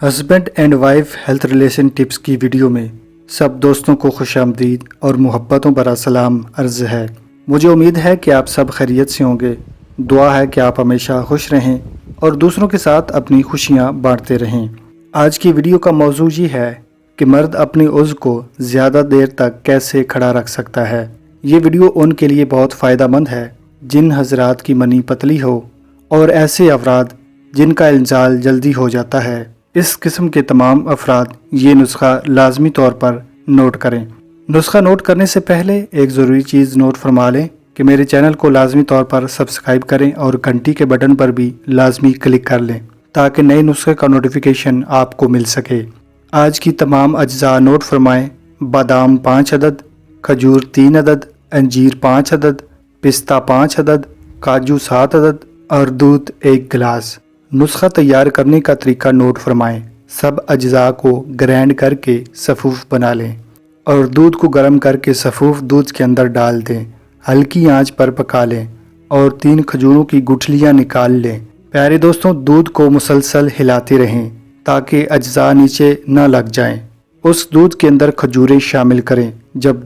Husband and wife health relation tips کی video میں سب دوستوں کو خوش آمدید اور محبتوں برا سلام عرض ہے۔ مجھے امید ہے کہ آپ سب خیریت سے ہوں گے۔ دعا ہے کہ آپ ہمیشہ خوش رہیں اور دوسروں کے ساتھ اپنی خوشیاں بانٹتے رہیں۔ آج کی ویڈیو کا موضوع یہ ہے کہ مرد اپنی عضو کو زیادہ دیر تک کیسے کھڑا رکھ سکتا ہے۔ یہ ویڈیو ان کے لیے بہت فائدہ مند ہے جن حضرات کی منی پتلی ہو اور ایسے افراد جن کا انزال جلدی ہو جاتا ہے۔ اس قسم کے تمام افراد یہ نسخہ لازمی طور پر نوٹ کریں۔ نسخہ نوٹ کرنے سے پہلے ایک ضروری چیز نوٹ فرما لیں کہ میرے چینل کو لازمی طور پر سبسکرائب کریں اور گھنٹی کے بٹن پر بھی لازمی کلک کر لیں تاکہ نئے نسخے کا نوٹیفیکیشن آپ کو مل سکے۔ آج کی تمام اجزاء نوٹ فرمائیں۔ بادام 5 عدد، کھجور 3 عدد، انجیر 5 عدد، پستہ 5 عدد، کاجو 7 عدد اور دودھ 1 گلاس۔ نسخہ تیار کرنے کا طریقہ نوٹ فرمائیں۔ سب اجزاء کو گرینڈ کر کے سفوف بنا لیں اور دودھ کو گرم کر کے سفوف دودھ کے اندر ڈال دیں۔ ہلکی آنچ پر پکا لیں اور 3 کھجوروں کی گٹھلیاں نکال لیں۔ پیارے دوستوں، دودھ کو مسلسل ہلاتے رہیں تاکہ اجزاء نیچے نہ لگ جائیں۔ اس دودھ کے اندر کھجوریں شامل کریں۔ جب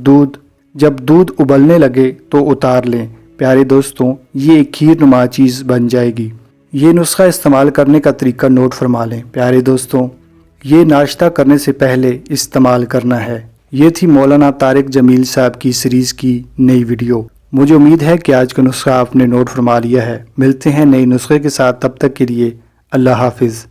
دودھ ابلنے لگے تو اتار لیں۔ پیارے دوستوں، یہ ایک کھیر نما چیز بن جائے گی۔ یہ نسخہ استعمال کرنے کا طریقہ نوٹ فرما لیں۔ پیارے دوستوں، یہ ناشتہ کرنے سے پہلے استعمال کرنا ہے۔ یہ تھی مولانا طارق جمیل صاحب کی سیریز کی نئی ویڈیو۔ مجھے امید ہے کہ آج کا نسخہ آپ نے نوٹ فرما لیا ہے۔ ملتے ہیں نئے نسخے کے ساتھ، تب تک کے لیے اللہ حافظ۔